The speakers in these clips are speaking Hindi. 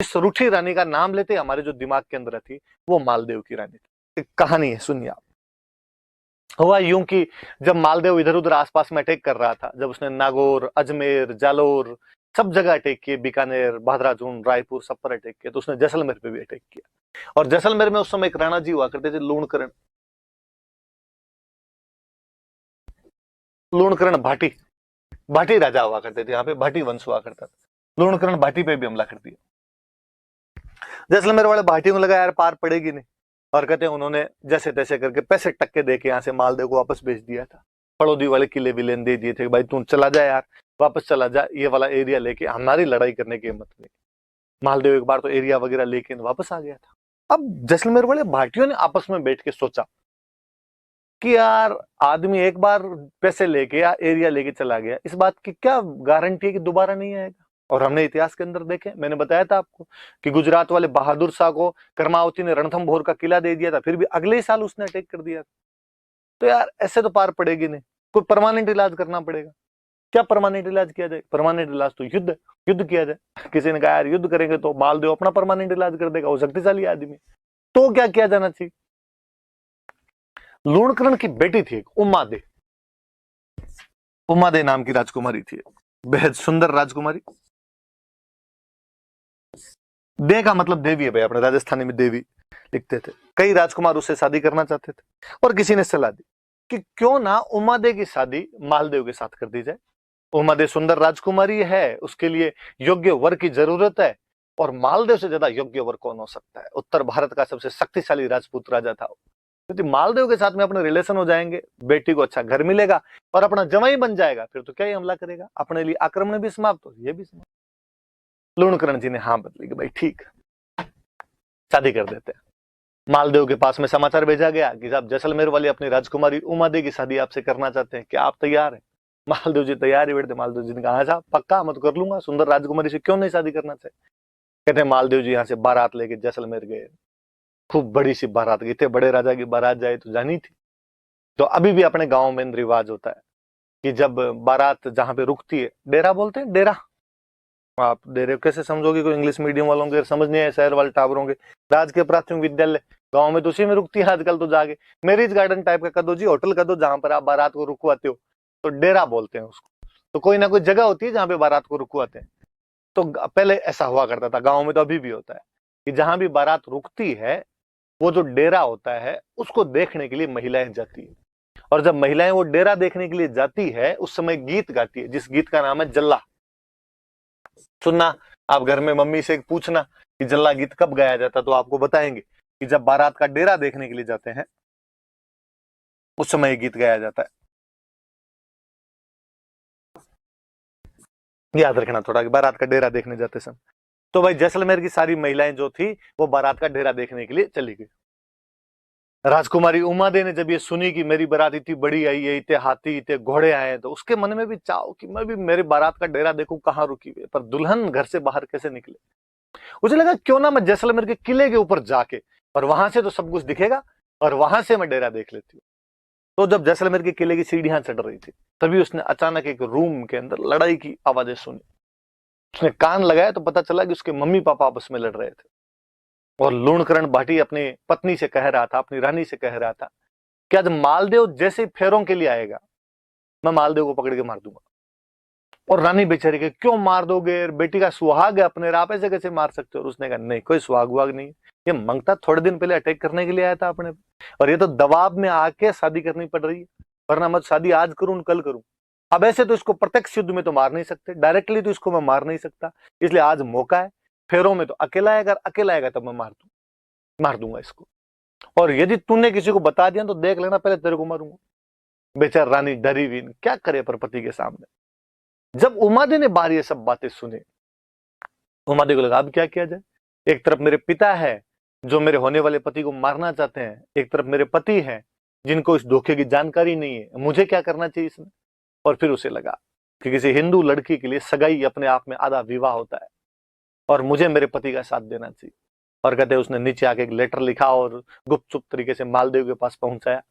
इस रूठी रानी का नाम लेते हमारे जो दिमाग के अंदर थी वो मालदेव की रानी थी। एक कहानी है, सुनिए आप। हुआ यूं कि जब मालदेव इधर उधर आसपास में अटैक कर रहा था, जब उसने नागौर, अजमेर, जालोर सब जगह अटैक किए, बीकानेर, बहादुराजून, रायपुर सब पर अटैक किया, तो उसने जैसलमेर पे भी अटैक किया। और जैसलमेर में उस समय एक राणा जी हुआ करते थे, लूणकरण, लूणकरण भाटी, भाटी राजा हुआ करते थे, यहाँ पे भाटी वंश हुआ करता था। लूणकरण भाटी पे भी हमला कर दिया। जैसलमेर वाले भाटियों को लगा यार पार पड़ेगी नहीं, और कहते हैं उन्होंने जैसे तैसे करके पैसे टक्के देके यहाँ से मालदेव को वापस भेज दिया था। पड़ोदी वाले किले विलेन दे दिए थे, भाई तू चला जा यार, वापस चला जा, ये वाला एरिया लेके हमारी लड़ाई करने की हिम्मत नहीं। मालदेव एक बार तो एरिया वगैरह लेके वापस आ गया था। अब जैसलमेर वाले भाटियों ने आपस में बैठ के सोचा कि यार आदमी एक बार पैसे लेके या एरिया लेके चला गया, इस बात की क्या गारंटी है कि दोबारा नहीं आएगा। और हमने इतिहास के अंदर देखे, मैंने बताया था आपको कि गुजरात वाले बहादुर शाह को कर्मावती ने रणथंभोर का किला दे दिया था, फिर भी अगले ही साल उसने अटैक कर दिया। तो यार ऐसे तो पार पड़ेगी नहीं, कोई परमानेंट इलाज करना पड़ेगा। क्या परमानेंट इलाज किया जाए? परमानेंट इलाज तो युद्ध, युद्ध किया जाए। किसी ने कहा यार युद्ध करेंगे तो मालदेव अपना परमानेंट इलाज कर देगा, वो शक्तिशाली आदमी। तो क्या किया जाना चाहिए? लूणकरण की बेटी थी एक उमादे, उमादे नाम की राजकुमारी थी, बेहद सुंदर राजकुमारी। दे का मतलब देवी है भाई, अपने राजस्थानी में देवी लिखते थे। कई राजकुमार उससे शादी करना चाहते थे, और किसी ने सलाह दी कि क्यों ना उमादे की शादी मालदेव के साथ कर दी जाए। उमादे सुंदर राजकुमारी है, उसके लिए योग्य वर की जरूरत है, और मालदेव से ज्यादा योग्य वर कौन हो सकता है? उत्तर भारत का सबसे शक्तिशाली राजपूत राजा था, क्योंकि मालदेव के साथ में अपने रिलेशन हो जाएंगे, बेटी को अच्छा घर मिलेगा और अपना जवाई बन जाएगा, फिर तो क्या ही हमला करेगा, अपने लिए आक्रमण भी समाप्त हो, ये भी समाप्त। लूणकरण जी ने हाँ बदली कि भाई ठीक, शादी कर देते हैं। मालदेव के पास में समाचार भेजा गया कि साहब जैसलमेर वाली अपनी राजकुमारी उमादे की शादी आपसे करना चाहते हैं, क्या आप तैयार हैं? मालदेव जी तैयार ही बैठे। मालदेव जी ने कहा साहब पक्का, मैं तो कर लूंगा, सुंदर राजकुमारी से क्यों नहीं शादी करना चाहिए। कहते हैं मालदेव जी यहाँ से बारात लेके जैसलमेर गए, खूब बड़ी सी बारात, इतने बड़े राजा की बारात जाए तो जानी थी। तो अभी भी अपने गांव में रिवाज होता है कि जब बारात जहां पे रुकती है, डेरा बोलते हैं, डेरा, आप डेरे कैसे समझोगे, कोई इंग्लिश मीडियम वालों के समझ नहीं है, शहर वाले टावरों के, राजकीय प्राथमिक विद्यालय गांव में तो उसी में रुकती है आजकल तो जाके। मैरिज गार्डन टाइप का कर दो जी, होटल कर दो जहां पर आप बारात को रुकवाते हो, तो डेरा बोलते हैं उसको। तो कोई ना कोई जगह होती है जहां पे बारात को रुकवाते हैं। तो पहले ऐसा हुआ करता था गाँव में, तो अभी भी होता है कि जहां भी बारात रुकती है, वो जो डेरा होता है उसको देखने के लिए महिलाएं जाती है। और जब महिलाएं वो डेरा देखने के लिए जाती है, उस समय गीत गाती है, जिस गीत का नाम है जल्ला। सुनना, आप घर में मम्मी से पूछना कि जल्ला गीत कब गाया जाता, तो आपको बताएंगे कि जब बारात का डेरा देखने के लिए जाते हैं उस समय गीत गाया जाता है। याद रखना थोड़ा कि बारात का डेरा देखने जाते समय। तो भाई जैसलमेर की सारी महिलाएं जो थी वो बारात का डेरा देखने के लिए चली गई। राजकुमारी उमादे ने जब ये सुनी कि मेरी बारात इतनी बड़ी आई है, इतने हाथी इतने घोड़े आए हैं, तो उसके मन में भी चाहो कि मैं भी मेरी बारात का डेरा देखूं कहाँ रुकी हुई है, पर दुल्हन घर से बाहर कैसे निकले। मुझे लगा क्यों ना मैं जैसलमेर के किले के ऊपर जाके, और वहां से तो सब कुछ दिखेगा, और वहां से मैं डेरा देख लेती हूँ। तो जब जैसलमेर के किले की सीढ़ियां चढ़ रही थी, तभी उसने अचानक एक रूम के अंदर लड़ाई की आवाजें सुनी। उसने कान लगाया तो पता चला कि उसके मम्मी पापा आपस में लड़ रहे थे, और लूणकरण भाटी अपनी पत्नी से कह रहा था, अपनी रानी से कह रहा था कि आज मालदेव जैसे फेरों के लिए आएगा, मैं मालदेव को पकड़ के मार दूंगा। और रानी बेचारी के क्यों मार दोगे, बेटी का सुहाग है अपने, आप ऐसे कैसे मार सकते हो? और उसने कहा नहीं, कोई सुहाग वहाग नहीं, ये मंगता थोड़े दिन पहले अटैक करने के लिए आया था अपने, और ये तो दबाव में आके शादी करनी पड़ रही है, वरना मैं शादी आज करूं कल करूं। अब ऐसे तो इसको प्रत्यक्ष युद्ध में तो मार नहीं सकते, डायरेक्टली तो इसको मैं मार नहीं सकता, इसलिए आज मौका है, फेरों में तो अकेला आएगा, अगर अकेला आएगा तब मैं मार दूंगा इसको, और यदि तूने किसी को बता दिया तो देख लेना पहले तेरे को मारूंगा। बेचार रानी डरी हुई, क्या करे पर पति के सामने। जब उमादे ने बार ये सब बातें सुनी, उमादे को लगा अब क्या किया जाए। एक तरफ मेरे पिता है जो मेरे होने वाले पति को मारना चाहते हैं, एक तरफ मेरे पति हैं जिनको इस धोखे की जानकारी नहीं है, मुझे क्या करना चाहिए इसमें। और फिर उसे लगा कि किसी हिंदू लड़की के लिए सगाई अपने आप में आधा विवाह होता है, और मुझे मेरे पति का साथ देना चाहिए। और कहते उसने नीचे आके एक लेटर लिखा और गुपचुप तरीके से मालदेव के पास पहुंचाया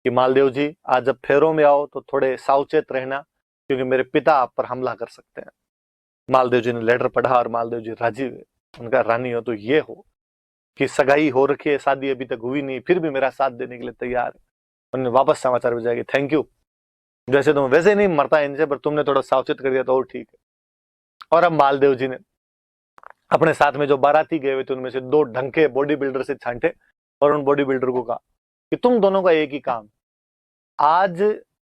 कि मालदेव जी आज जब फेरों में आओ तो थोड़े सावचेत रहना, क्योंकि मेरे पिता आप पर हमला कर सकते हैं। मालदेव जी ने लेटर पढ़ा और मालदेव जी राजी हुए। उनका रानी हो तो ये हो कि सगाई हो रखी है, शादी अभी तक हुई नहीं, फिर भी मेरा साथ देने के लिए तैयार है। उन्होंने वापस समाचार भेजा कि थैंक यू, जैसे तुम वैसे नहीं मरता इनसे, पर तुमने थोड़ा सावचेत कर दिया तो और ठीक है। और अब मालदेव जी ने अपने साथ में जो बाराती गए हुए थे उनमें से 2 ढंग के बॉडी बिल्डर से छांटे और उन बॉडी बिल्डर को कहा कि तुम दोनों का एक ही काम, आज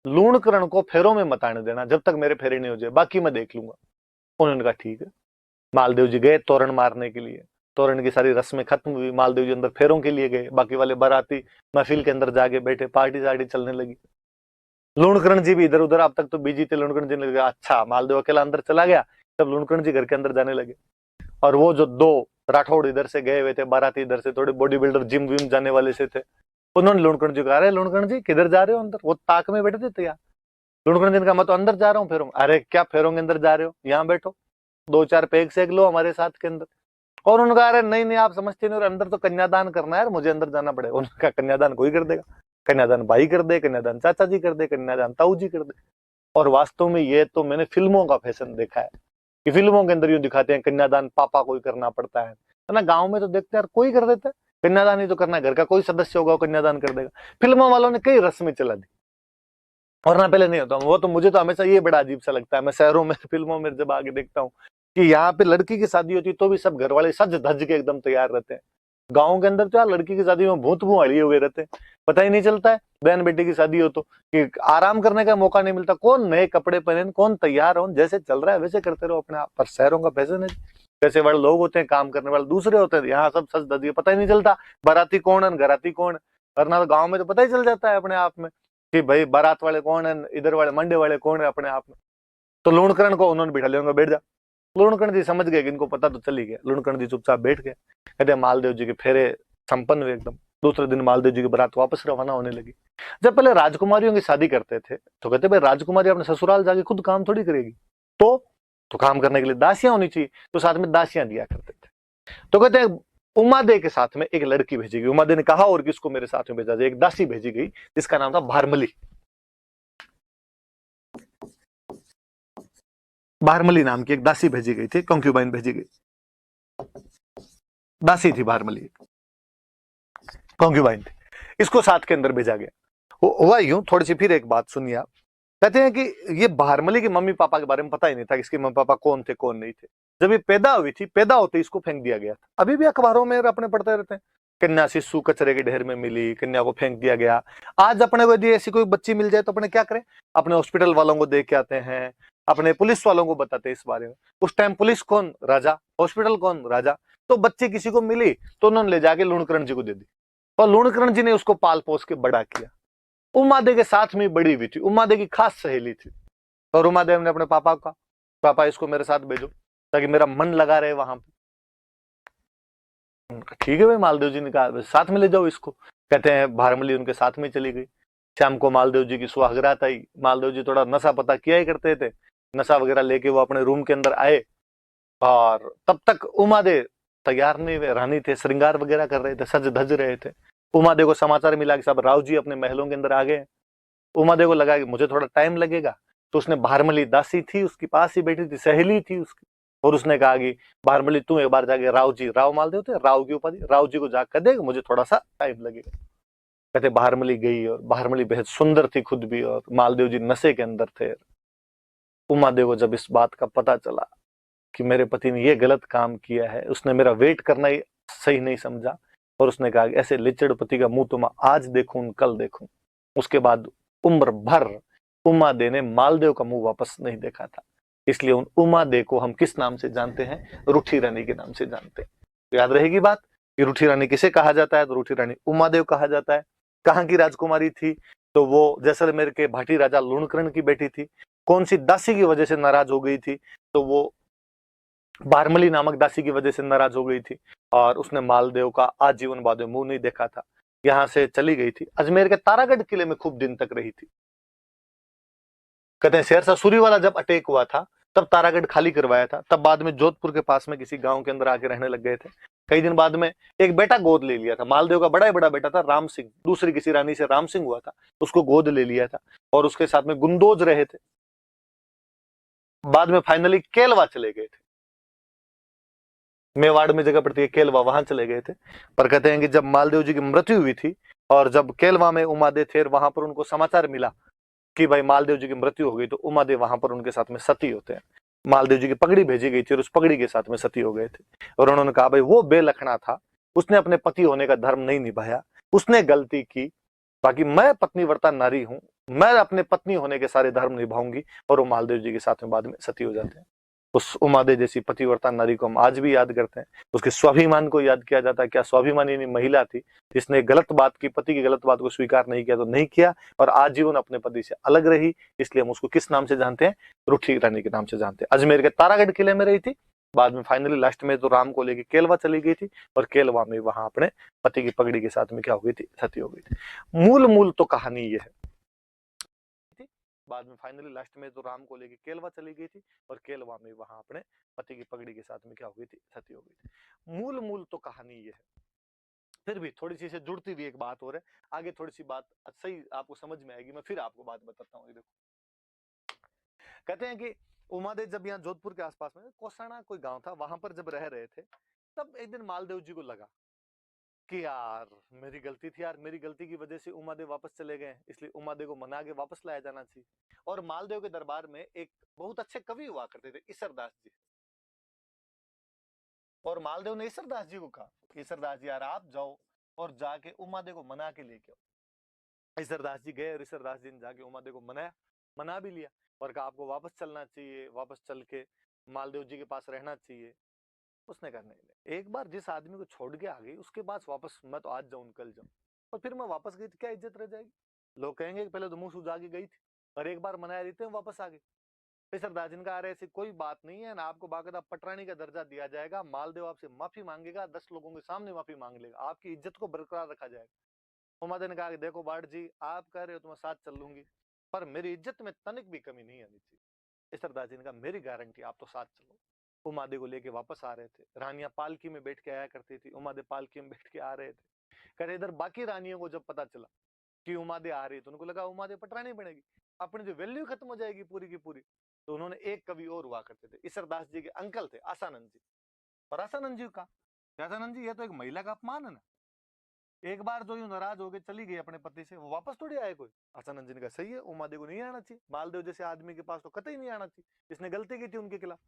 लूणकरण को फेरों में मत आने देना जब तक मेरे फेरे नहीं हो जाए, बाकी मैं देख लूंगा। उन्होंने कहा ठीक है। मालदेव जी गए तोरण मारने के लिए, तोरण की सारी रस्में खत्म हुई, मालदेव जी अंदर फेरों के लिए गए, बाकी वाले बाराती महफिल के अंदर जाके बैठे, पार्टी सार्टी चलने लगी। लूणकरण जी भी इधर उधर अब तक तो बिजी थे। लूणकरण जी ने लगा अच्छा मालदेव अकेला अंदर चला गया, तब लूणकरण जी घर के अंदर जाने लगे। और वो जो 2 राठौड़ इधर से गए हुए थे, बाराती इधर से, थोड़े बॉडी बिल्डर जिम विम जाने वाले से थे, उन्होंने लूणकरण जी को, अरे लूणकरण जी किधर जा रहे हो अंदर? वो ताक में बैठे थे तैयार। लूणकरण जी ने कहा मैं तो अंदर जा रहा हूँ फेरों। अरे क्या फेरों के अंदर जा रहे हो, यहाँ बैठो, 2-4 पेग सेक लो हमारे साथ के अंदर। और उन्होंने कहा अरे नहीं नहीं आप समझते नहीं, और अंदर तो कन्यादान करना है यार, मुझे अंदर जाना पड़ेगा। उन्होंने कहा कन्यादान कोई कर देगा, कन्यादान भाई कर दे, कन्यादान चाचा जी कर दे, कन्यादान ताऊ जी कर दे। और वास्तव में ये तो मैंने फिल्मों का फैशन देखा है कि फिल्मों के अंदर यूं दिखाते हैं कन्यादान पापा को ही करना पड़ता है ना। गांव में तो देखते हैं यार कोई कर देता है कन्यादान, ही तो करना है, घर का कोई सदस्य होगा वो कन्यादान कर देगा। फिल्मों वालों ने कई रस्में चला दी, और ना पहले नहीं होता वो तो। मुझे तो हमेशा ये बड़ा अजीब सा लगता है, मैं शहरों में फिल्मों में जब आगे देखता हूँ कि यहाँ पे लड़की की शादी होती तो भी सब घर वाले सज धज के एकदम तैयार रहते हैं। गाँव के अंदर तो यार लड़की की शादी में भूत भूत अड़िए हुए रहते हैं, पता ही नहीं चलता है। बहन बेटी की शादी हो तो कि आराम करने का मौका नहीं मिलता, कौन नए कपड़े पहने, कौन तैयार हो, जैसे चल रहा है वैसे करते रहो अपने आप। पर शहरों का फैशन है, जैसे वाले लोग होते हैं काम करने वाले दूसरे होते हैं, यहाँ सब सज धज के पता ही नहीं चलता बाराती कौन है घराती कौन है। वरना तो गाँव में तो पता ही चल जाता है अपने आप में कि भाई बारात वाले कौन है, इधर वाले मंडे वाले कौन है अपने आप में। तो लूणकरण को उन्होंने बिठा लिया, बैठ जा। लूणकरण जी समझ गए कि इनको पता तो चल ही गया। लूणकरण जी चुपचाप बैठ गए। कहते मालदेव जी के फेरे संपन्न हुए एकदम। दूसरे दिन मालदेव जी की बारात वापस रवाना होने लगी। जब पहले राजकुमारियों की शादी करते थे तो कहते भाई राजकुमारी अपने ससुराल जाके खुद काम थोड़ी करेगी, तो काम करने के लिए दासियां होनी चाहिए, तो साथ में दासियां दिया करते थे। तो कहते हैं उमादे के साथ में एक लड़की भेजी गई। उमादे ने कहा और किसको मेरे साथ में भेजा जाए, एक दासी भेजी गई जिसका नाम था भारमली। भारमली नाम की एक दासी भेजी गई थी, कंक्यूबाइन भेजी गई, दासी थी भारमली, कंक्यूबाइन थी। इसको साथ के अंदर भेजा गया। हुआ यूं, थोड़ी सी फिर एक बात सुनिए आप। कहते हैं कि ये भारमली के मम्मी पापा के बारे में पता ही नहीं था कि इसके मम्मी पापा कौन थे कौन नहीं थे। जब ये पैदा हुई थी, पैदा होते इसको फेंक दिया गया था। अभी भी अखबारों में अपने पढ़ते रहते हैं, कन्या शिशु कचरे के ढेर में मिली, कन्या को फेंक दिया गया। आज अपने को यदि ऐसी कोई बच्ची मिल जाए तो अपने क्या करें, अपने हॉस्पिटल वालों को देख के आते हैं, अपने पुलिस वालों को बताते हैं इस बारे में। उस टाइम पुलिस कौन, राजा, हॉस्पिटल कौन, राजा। तो बच्ची किसी को मिली तो उन्होंने ले जाके लूणकरण जी को दे दी, और लूणकरण जी ने उसको पाल पोस के बड़ा किया। उमादे के साथ में बड़ी हुई थी, उमादे की खास सहेली थी। और उमादेव ने अपने पापा का, पापा इसको मेरे साथ भेजो ताकि मेरा मन लगा रहे वहां पे। ठीक है भाई, मालदेव जी ने कहा साथ में ले जाओ इसको। कहते हैं भारमली उनके साथ में चली गई। शाम को मालदेव जी की सुहागरात आई। मालदेव जी थोड़ा नशा पता किया ही करते थे, नशा वगैरह लेके वो अपने रूम के अंदर आए, और तब तक उमादेव तैयार नहीं हुए, रानी थे, श्रृंगार वगैरह कर रहे थे, सज धज रहे थे। उमादेव को समाचार मिला कि सब राव जी अपने महलों के अंदर आ गए। उमादेव को लगा कि मुझे थोड़ा टाइम लगेगा, तो उसने भारमली, दासी थी उसके पास ही बैठी थी, सहेली थी उसकी, और उसने कहा कि भारमली तू एक बार जाके राव जी, राव मालदेव थे, राव की उपाधि, राव जी को जाकर देगा, मुझे थोड़ा सा टाइम लगेगा। कहते भारमली गई, और भारमली बेहद सुंदर थी खुद भी, और मालदेव जी नशे के अंदर थे। उमादेव को जब इस बात का पता चला कि मेरे पति ने ये गलत काम किया है, उसने मेरा वेट करना ही सही नहीं समझा, और उसने कहा कि ऐसे लिचड़ पति का मुंह तो मैं आज देखूं कल देखूं। उसके बाद उम्र भर उमादे ने मालदेव का मुंह वापस नहीं देखा था। इसलिए उन उमादे को हम किस नाम से जानते हैं, रूठी रानी के नाम से जानते हैं। तो याद रहेगी बात कि रूठी रानी किसे कहा जाता है, तो रूठी रानी उमादेव कहा जाता है। कहाँ की राजकुमारी थी, तो वो जैसलमेर के भाटी राजा लूणकरण की बेटी थी। कौन सी दासी की वजह से नाराज हो गई थी, तो वो भारमली नामक दासी की वजह से नाराज हो गई थी, और उसने मालदेव का आजीवन बाद में मुंह नहीं देखा था। यहां से चली गई थी, अजमेर के तारागढ़ किले में खूब दिन तक रही थी। कहते हैं शेरशाह सूरी वाला जब अटैक हुआ था तब तारागढ़ खाली करवाया था, तब बाद में जोधपुर के पास में किसी गांव के अंदर आके रहने लग गए थे। कई दिन बाद में एक बेटा गोद ले लिया था, मालदेव का बड़ा ही बड़ा बेटा था राम सिंह, दूसरी किसी रानी से राम सिंह हुआ था, उसको गोद ले लिया था, और उसके साथ में गुंदोज रहे थे। बाद में फाइनली केलवा चले गए थे। मेवाड़ में जगह पड़ती है केलवा, वहां चले गए थे। पर कहते हैं कि जब मालदेव जी की मृत्यु हुई थी और जब केलवा में उमादेव थे, वहां पर उनको समाचार मिला कि भाई मालदेव जी की मृत्यु हो गई, तो उमादेव वहां पर उनके साथ में सती होते हैं। मालदेव जी की पगड़ी भेजी गई थी और उस पगड़ी के साथ में सती हो गए थे। और उन्होंने कहा भाई वो बेलखना था, उसने अपने पति होने का धर्म नहीं निभाया, उसने गलती की, बाकी मैं पत्नीव्रता नारी हूं, मैं अपने पत्नी होने के सारे धर्म निभाऊंगी। और वो मालदेव जी के साथ में बाद में सती हो जाते हैं। उस उमादेव जैसी पतिव्रता नारी को हम आज भी याद करते हैं। उसके स्वाभिमान को याद किया जाता है। क्या स्वाभिमानी महिला थी जिसने गलत बात की, पति की गलत बात को स्वीकार नहीं किया तो नहीं किया, और आजीवन अपने पति से अलग रही। इसलिए हम उसको किस नाम से जानते हैं? रूठी रानी के नाम से जानते हैं। अजमेर के तारागढ़ किले में रही थी, बाद में फाइनली लास्ट में तो राम को लेकर केलवा चली गई थी, और केलवा में वहां अपने पति की पगड़ी के साथ में क्या हो गई थी? सती हो गई थी। मूल तो कहानी ये है। बाद में फाइनली लास्ट में तो राम को लेके केलवा चली गई थी, और केलवा में वहां अपने पति की पगड़ी के साथ में क्या हो गई थी? सती हो गई थी। मूल तो कहानी ये है। फिर भी थोड़ी सी से जुड़ती हुई एक बात और है, आगे थोड़ी सी बात सही आपको समझ में आएगी, मैं फिर आपको बात बताता हूँ। देखो, कहते हैं कि उमादेव जब यहाँ जोधपुर के आसपास में कोसाना कोई गांव था, वहां पर जब रह रहे थे, तब एक दिन मालदेव जी को लगा कि यार मेरी गलती थी यार, मेरी गलती की वजह से उमादेव वापस चले गए, इसलिए उमादेव को मना के वापस लाया जाना चाहिए। और मालदेव के दरबार में एक बहुत अच्छे कवि हुआ करते थे, ईसरदास जी। और मालदेव ने ईसरदास जी को कहा, ईसरदास जी यार आप जाओ और जाके उमादेव को मना के लेके आओ। ईसरदास जी गए और ईसरदास जी ने जाके उमादेव को मना भी लिया, और कहा आपको वापस चलना चाहिए, वापस चल के मालदेव जी के पास रहना चाहिए। उसने कहा नहीं, एक बार जिस आदमी को छोड़ के आ गई उसके पास वापस मैं तो आज जाऊं कल जाऊं, और फिर मैं वापस गई तो क्या इज्जत रह जाएगी? लोग कहेंगे कि पहले तो मुंह सुजा के गई थी और एक बार मनाया देते हैं वापस आ गई। सरदार जिनका अरे ऐसी कोई बात नहीं है ना, आपको बाकायदा पटरानी का दर्जा दिया जाएगा, मालदेव आपसे माफी मांगेगा, 10 लोगों के सामने माफी मांग लेगा, आपकी इज्जत को बरकरार रखा जाएगा। उमादे ने कहा कि देखो बाढ़ जी, आप कह रहे हो तो मैं साथ चल लूंगी, पर मेरी इज्जत में तनिक भी कमी नहीं आनी चाहिए। सरदार जी ने कहा मेरी गारंटी, आप तो साथ चलो। उमादे को लेके वापस आ रहे थे, रानियां पालकी में बैठ के आया करती थी, उमादे पालकी में बैठ के आ रहे थे। कह इधर बाकी रानियों को जब पता चला कि उमादे आ रही, तो उनको लगा उमादे पटरानी बनेगी, अपनी जो वैल्यू खत्म हो जाएगी पूरी की पूरी। तो उन्होंने एक कवि और हुआ करते थे, ईसरदास जी के अंकल थे आसानंद जी। और आसानंद जी का, आसानंद जी ये तो एक महिला का अपमान है ना, एक बार जो यूं नाराज हो गए चली गई अपने पति से, वो वापस थोड़ी आए कोई। आसानंद जी ने कहा सही है, उमादेव को नहीं आना चाहिए, मालदेव जैसे आदमी के पास तो कतई नहीं आना चाहिए, इसने गलती की थी उनके खिलाफ,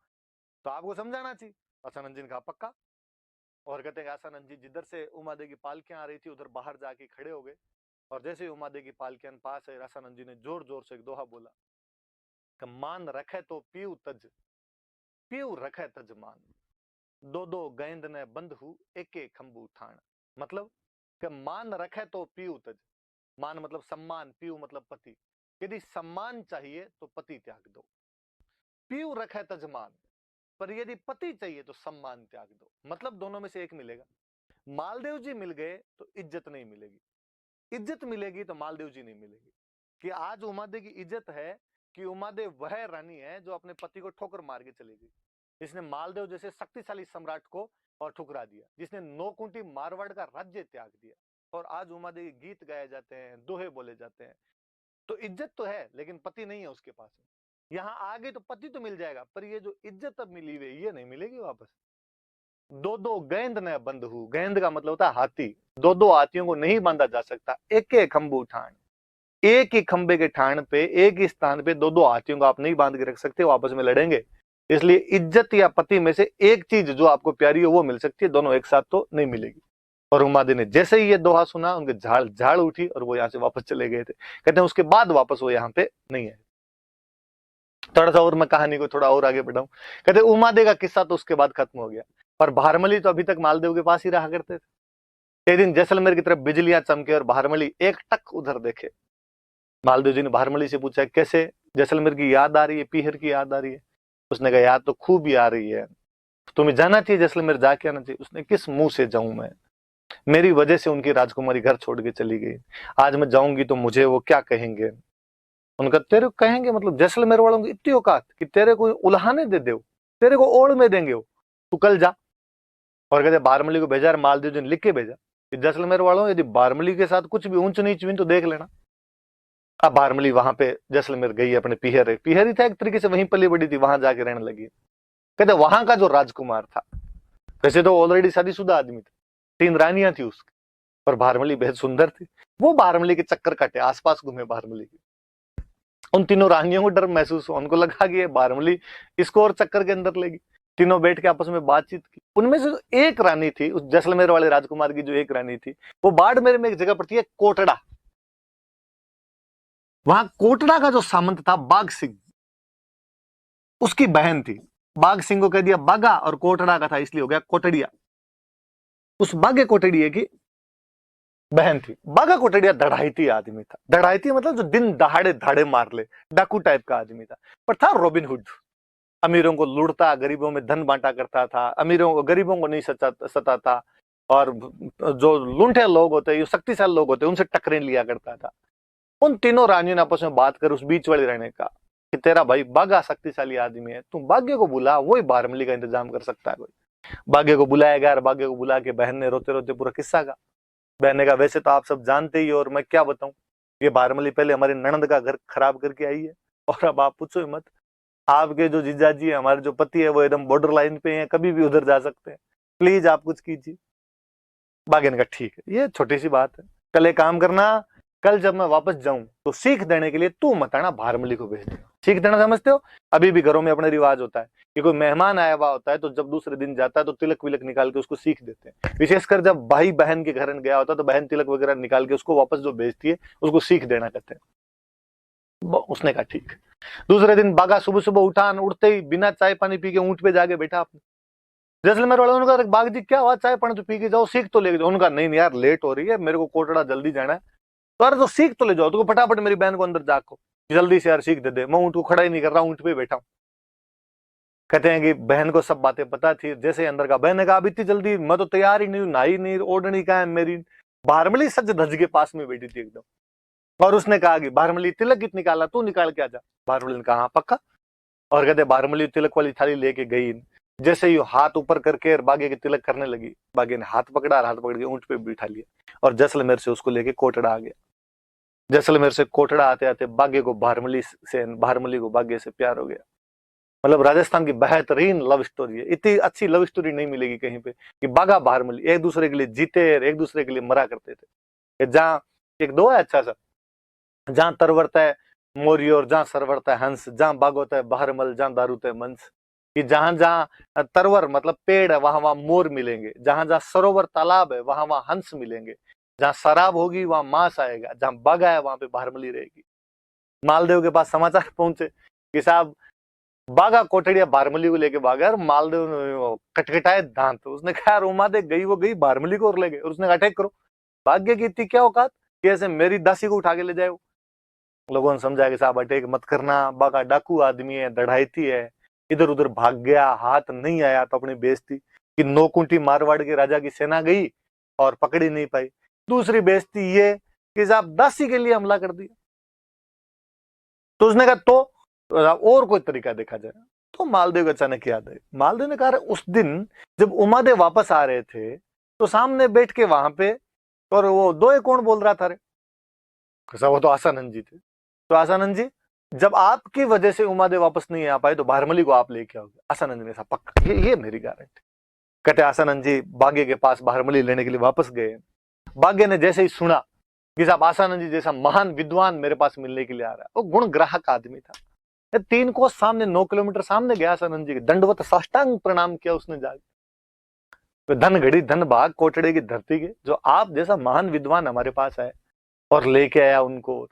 तो आपको समझाना चाहिए। आसानंद जी ने कहा पक्का। और कहते हैं आसानंद जी जिधर से उमादेव की पालकियां आ रही थी उधर बाहर जाके खड़े हो गए, और जैसे उमादेव की पालकियां पास है, आसानंद जी ने जोर जोर से एक दोहा बोला कि मान रखे तो पीऊ तज, पीऊ रखे तज मान, दो दो गेंद ने बंद हु एक एक खंबू ठाण। मतलब कि मान रखे तो पीऊ तज, मान मतलब सम्मान, पीऊ मतलब पति, यदि सम्मान चाहिए तो पति त्याग दो, पीऊ रखे तज मान, पर यदि पति चाहिए तो सम्मान त्याग दो। मतलब दोनों में से एक मिलेगा। मालदेव जी मिल गए तो इज्जत नहीं मिलेगी, इज्जत मिलेगी तो मालदेव जी नहीं मिलेगी। कि आज उमादेव की इज्जत है कि उमादेव वह रानी है जो अपने पति को ठोकर मार के चली गई, जिसने मालदेव जैसे शक्तिशाली सम्राट को और ठुकरा दिया, जिसने 9 कुंटी मारवाड़ का राज्य त्याग दिया। और आज उमादेव के गीत गाए जाते हैं, दोहे बोले जाते हैं। तो इज्जत तो है लेकिन पति नहीं है उसके पास। यहाँ आगे तो पति तो मिल जाएगा, पर ये जो इज्जत अब मिली हुई ये नहीं मिलेगी वापस। दो दो गेंद न बंद हु, गेंद का मतलब होता है हाथी, दो दो हाथियों को नहीं बांधा जा सकता, एक एक खंबू ठाण, एक ही खंबे के ठाण पे, एक ही स्थान पे दो दो हाथियों को आप नहीं बांध के रख सकते, वो आपस में लड़ेंगे। इसलिए इज्जत या पति में से एक चीज जो आपको प्यारी हो वो मिल सकती है, दोनों एक साथ तो नहीं मिलेगी। और उमादे ने जैसे ही ये दोहा सुना, उनके झाड़ झाड़ उठी और वो यहाँ से वापस चले गए थे। कहते हैं उसके बाद वापस वो यहाँ पे नहीं है। थोड़ा सा और मैं कहानी को थोड़ा और आगे बढ़ाऊं। कहते उमादे का किस्सा तो उसके बाद खत्म हो गया, पर भारमली तो अभी तक मालदेव के पास ही रहा करते थे। एक दिन जैसलमेर की तरफ बिजलियां चमके और भारमली एक टक उधर देखे। मालदेव जी ने भारमली से पूछा कैसे, जैसलमेर की याद आ रही है, पीहर की याद आ रही है? उसने कहा याद तो खूब ही आ रही है, तुम्हें जाना चाहिए जैसलमेर, जाके आना चाहिए। उसने किस मुंह से जाऊं मैं, मेरी वजह से उनकी राजकुमारी घर छोड़ के चली गई, आज मैं जाऊंगी तो मुझे वो क्या कहेंगे? उनका तेरे को कहेंगे मतलब जैसलमेर वालों की इतनी औकात कि तेरे को उल्हाने दे दो, तेरे को ओढ़ में देंगे वो, तू कल जा। और कहते बारमली को भेजा, मालदेव जी ने लिख के भेजा कि जैसलमेर वालों यदि बारमली के साथ कुछ भी ऊंच नीच हुई तो देख लेना। अब बारमली वहां पे जैसलमेर गई, अपने पीहर, पीहर ही था एक तरीके से, वहीं पली बड़ी थी, वहां जाके रहने लगी। कहते वहां का जो राजकुमार था, वैसे तो ऑलरेडी शादीशुदा आदमी था, 3 रानियां थी उसकी, पर भारमली बेहद सुंदर थी। वो भारमली के चक्कर काटे, आसपास घूमे भारमली के। उन तीनों रानियों को डर महसूस हुआ, उनको लगा कि ये भारमली इसको और चक्कर के अंदर लेगी। तीनों बैठ के आपस में बातचीत की। उनमें से एक रानी थी, उस जैसलमेर वाले राजकुमार की जो एक रानी थी, वो बाड़मेर में एक जगह पड़ती है कोटड़ा। वहां कोटड़ा का जो सामंत था बाघ सिंह, उसकी बहन थी। बाघ सिंह को कह दिया बागा, और कोटड़ा का था इसलिए हो गया कोटड़िया। उस बाघे कोटड़िए की बहन थी। बागा कोटड़िया धड़ाईती आदमी था। धड़ाईती मतलब जो दिन दहाड़े धाड़े मार ले, डाकू टाइप का आदमी था, पर था रॉबिन हुड। अमीरों को लूटता, गरीबों में धन बांटा करता था, गरीबों को नहीं सताता, और जो लूंठे लोग होते, जो शक्तिशाली लोग होते, उनसे टकरें लिया करता था। उन तीनों रानियों ने आपस में बात कर उस बीच वाली रहने का कि तेरा भाई बागा शक्तिशाली आदमी है, तुम भाग्य को बुला, वही भारमली का इंतजाम कर सकता है कोई। भाग्य को बुलाया गया, भाग्य को बुला के बहन ने रोते रोते पूरा किस्सा कहा। बहन ने कहा वैसे तो आप सब जानते ही, और मैं क्या बताऊं, ये भारमली पहले हमारी ननंद का घर खराब करके आई है, और अब आप पूछो मत। आपके जो जीजाजी है, हमारे जो पति है, वो एकदम बॉर्डर लाइन पे हैं, कभी भी उधर जा सकते हैं, प्लीज आप कुछ कीजिए। भाग्य ने कहा ठीक है, ये छोटी सी बात है, कल एक काम करना, कल जब मैं वापस जाऊं तो सीख देने के लिए तू मत आना, भारमली को भेज देना। सीख देना समझते हो? अभी भी घरों में अपने रिवाज होता है कि कोई मेहमान आया हुआ होता है तो जब दूसरे दिन जाता है तो तिलक विलक निकाल के उसको सीख देते हैं। विशेषकर जब भाई बहन के घर गया होता है तो बहन तिलक वगैरह निकाल के उसको वापस जो भेजती है उसको सीख देना कहते हैं। उसने कहा ठीक। दूसरे दिन बागा सुबह सुबह उठते ही बिना चाय पानी पी के ऊंट पे जाके बैठा अपने। जैसलमेर वाले उन्होंने कहा बाग जी क्या हुआ, चाय पानी तो पी के जाओ, सीख तो ले जाओ। उनका नहीं यार, लेट हो रही है, मेरे को कोटड़ा जल्दी जाना है। तो अरे तो सीख तो ले जाओ, तो फटाफट मेरी बहन को अंदर जाको, जल्दी से यार सीख दे दे, मैं ऊंट को खड़ा ही नहीं कर रहा, ऊंट पे बैठा हूं। कहते हैं कि बहन को सब बातें पता थी। जैसे ही अंदर का, बहन ने कहा अब इतनी जल्दी मैं तो तैयार ही नहीं हूं, नहाई नहीं, ओढ़नी का है मेरी। भारमली सज धज के पास में बैठी थी एकदम, और उसने कहा कि भारमली तिलक कित निकाला, तू निकाल के आ जा। भारमली ने कहा हाँ पक्का। और कहते भारमली तिलक वाली थाली लेके गई। जैसे ही हाथ ऊपर करके बागे के तिलक करने लगी, बागे ने हाथ पकड़ा और हाथ पकड़ के ऊंट पे बिठा लिया, और जैसलमेर से उसको लेके कोटड़ा आ गया। जैसलमेर से कोटड़ा आते आते बागे को भारमली को बागे से प्यार हो गया। मतलब राजस्थान की बेहतरीन लव स्टोरी है। इतनी अच्छी लव स्टोरी नहीं मिलेगी कहीं पे कि बागा भारमली एक दूसरे के लिए जीते और एक दूसरे के लिए मरा करते थे। जहाँ एक दो है अच्छा सा, जहाँ तरवरता है मोरी और जहाँ सरवरता है हंस, जहाँ बागोता है बहरमल, जहाँ दारूता है मंस। कि जहां जहां तरवर मतलब पेड़ है वहां वहां मोर मिलेंगे, जहां जहां सरोवर तालाब है वहां वहां हंस मिलेंगे, जहां शराब होगी वहां मांस आएगा, जहां बागा है वहां पे भारमली रहेगी। मालदेव के पास समाचार पहुंचे कि साहब बागा कोटड़िया भारमली को लेके भागा, और मालदेव ने कटकटाए दांत। उसने कहा यार उमा देख गई वो गई, भारमली को और ले गए। और उसने कहा अटैक करो। भाग्य की इतनी क्या औकात कि ऐसे मेरी दासी को उठा के ले जाए। लोगों ने समझाया कि साहब अटैक मत करना, बागा डाकू आदमी है, दढ़ाईती है, इधर उधर भाग गया, हाथ नहीं आया तो अपनी बेइज्जती कि नौकुंठी मारवाड़ के राजा की सेना गई और पकड़ी नहीं पाई। दूसरी बेइज्जती ये कि साहब दासी के लिए हमला कर दिया। तो उसने कहा तो और कोई तरीका देखा जाए। तो मालदेव को अचानक याद है, मालदेव ने कहा उस दिन जब उमादेव वापस आ रहे थे तो सामने बैठ के वहां पे, और वो दो कौन बोल रहा था रे? वो तो आसानंद जी थे। तो आसानंद जी जब आपकी वजह से उमादेव वापस नहीं आ पाए तो भारमली को आप लेके आओगे। आसानंद ने कहा पक्का, ये मेरी गारंटी। कहते आसानंद जी बागे के पास भारमली लेने के लिए वापस गए। बागे ने जैसे ही सुना कि साहब आसानंद जी जैसा महान विद्वान मेरे पास मिलने के लिए आ रहा है, वो गुण ग्राहक आदमी था। 3 कोस सामने 9 किलोमीटर सामने गया आसानंद जी के, दंडवत साष्टांग प्रणाम किया उसने जाके। धन घड़ी धन भाग कोटड़े की धरती के, जो आप जैसा महान विद्वान हमारे पास आए और लेके आया उनको,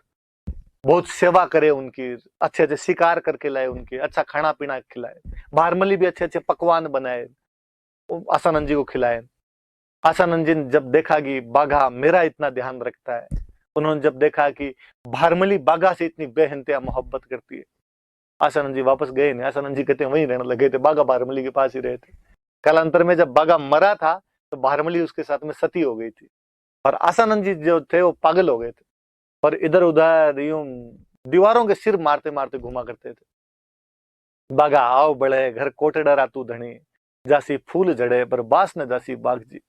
बहुत सेवा करे उनकी, अच्छे अच्छे शिकार करके लाए उनके, अच्छा खाना पीना खिलाए, भारमली भी अच्छे अच्छे पकवान बनाए, आसानंद जी को खिलाए। आसानंद जी ने जब देखा कि बाघा मेरा इतना ध्यान रखता है, उन्होंने जब देखा कि भारमली बाघा से इतनी बेहंतिया मोहब्बत करती है, आसानंद जी वापस गए नहीं। आसानंद जी कहते वहीं रहने लगे थे, बाघा भारमली के पास ही रहे थे। कालांतर में जब बाघा मरा था तो भारमली उसके साथ में सती हो गई थी, और आसानंद जी जो थे वो पागल हो गए थे और इधर उधर यूं दीवारों के सिर मारते मारते घुमा करते थे। बागा आओ बड़े घर कोटड़ा तू धनी, जासी फूल झड़े पर बास न जासी बाग जी।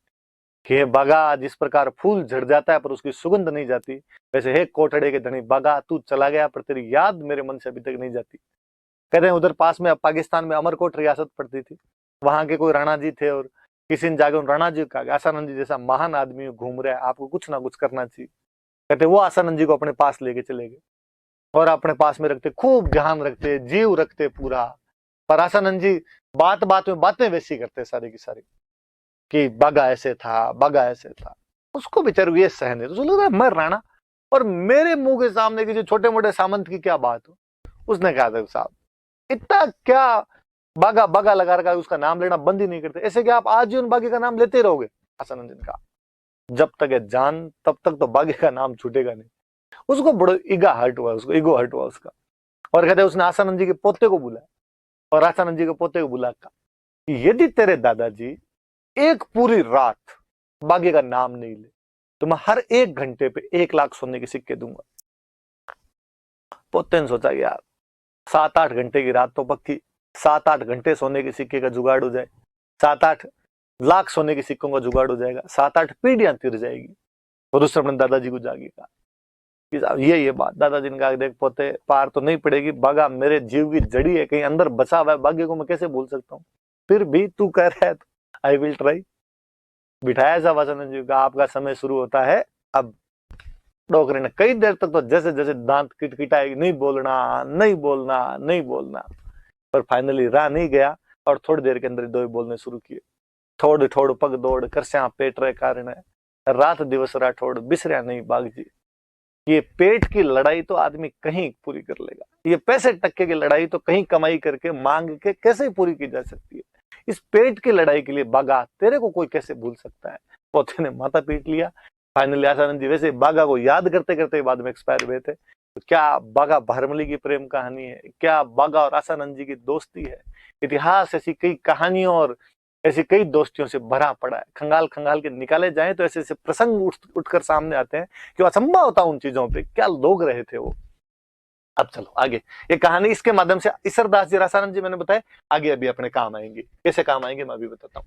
कि बागा जिस प्रकार फूल झड़ जाता है पर उसकी सुगंध नहीं जाती, वैसे हे कोटड़े के धनी बागा तू चला गया पर तेरी याद मेरे मन से अभी तक नहीं जाती। कहते हैं उधर पास में पाकिस्तान में अमरकोट रियासत पड़ती थी, वहां के कोई राणा जी थे और किसी ने जाके राणा जी का आसानंद जी जैसा महान आदमी घूम रहा है, आपको कुछ ना कुछ करना चाहिए। कहते वो आसानंद जी को अपने पास लेके चले गए और अपने पास में रखते, खूब ध्यान रखते, जीव रखते पूरा। पर आसानंद जी बात बात में बातें वैसी करते सारी की सारी कि बागा ऐसे था, बागा ऐसे था। उसको बेचारे ये सहन है, तो उसको लग रहा है मैं राणा और मेरे मुंह के सामने की जो छोटे मोटे सामंत की क्या बात हो। उसने कहा था साहब इतना क्या बागा बागा लगा रखा है, उसका नाम लेना बंद ही नहीं करते, ऐसे कि आप आजीवन बागे का नाम लेते रहोगे। आसानंद जी ने कहा जब तक है जान तब तक तो बागे का नाम छूटेगा नहीं। उसको बड़ो ईगा हर्ट हुआ, उसको ईगो हर्ट हुआ उसका। और कहते उसने आसानंद जी के पोते को बुलाया और आसानंद जी के पोते को बुला कहा कि यदि तेरे दादाजी एक पूरी रात बागे का नाम नहीं ले तो मैं हर 1 घंटे पे 1 लाख सोने के सिक्के दूंगा। पोते ने सोचा कि यार 7-8 घंटे की रात तो पक्की, 7-8 घंटे सोने के सिक्के का जुगाड़ हो जाए, 7-8 लाख सोने के सिक्कों का जुगाड़ हो जाएगा, 7-8 पीढ़ियां तिर जाएगी। और उसने अपने दादाजी को जागी कहा ये बात। दादाजी ने कहा देख पोते पार तो नहीं पड़ेगी, बागा मेरे जीव की जड़ी है, कहीं अंदर बसा हुआ है, भाग्य को मैं कैसे भूल सकता हूँ, फिर भी तू कह रहा है तो आई विल ट्राई। बिठाया जा आसानंद जी का, आपका समय शुरू होता है अब। डोकरे ने कई देर तक तो जैसे जैसे दांत किटकिटाए, नहीं बोलना नहीं बोलना नहीं बोलना, पर फाइनली रहा नहीं गया और थोड़ी देर के अंदर दो बोलने शुरू किए। थोड़ थोड़ पग दौड़ करस्या पेट रहे कारण है, रात दिवस राठौड़ बिसरिया नहीं बाग जी। ये पेट की लड़ाई तो आदमी कहीं पूरी कर लेगा, ये पैसे टक्के की लड़ाई तो कहीं कमाई करके मांग के कैसे पूरी की जा सकती है। इस पेट की लड़ाई के लिए बागा तेरे को कोई कैसे भूल सकता है। पोते ने माथा पीट लिया। फाइनली आसानंद जी वैसे बागा को याद करते करते बाद में एक्सपायर हुए थे। तो क्या बागा भारमली की प्रेम कहानी है, क्या बागा और आसानंद जी की दोस्ती है। इतिहास ऐसी कई कहानियों और ऐसी कई दोस्तियों से भरा पड़ा है। खंगाल खंगाल के निकाले जाए तो ऐसे ऐसे प्रसंग उठकर सामने आते हैं कि असंभव होता उन चीजों पे क्या लोग रहे थे वो। अब चलो आगे, ये कहानी इसके माध्यम से ईसरदास जी रासानंद जी मैंने बताया, आगे अभी अपने काम आएंगे, कैसे काम आएंगे मैं अभी बताता हूँ।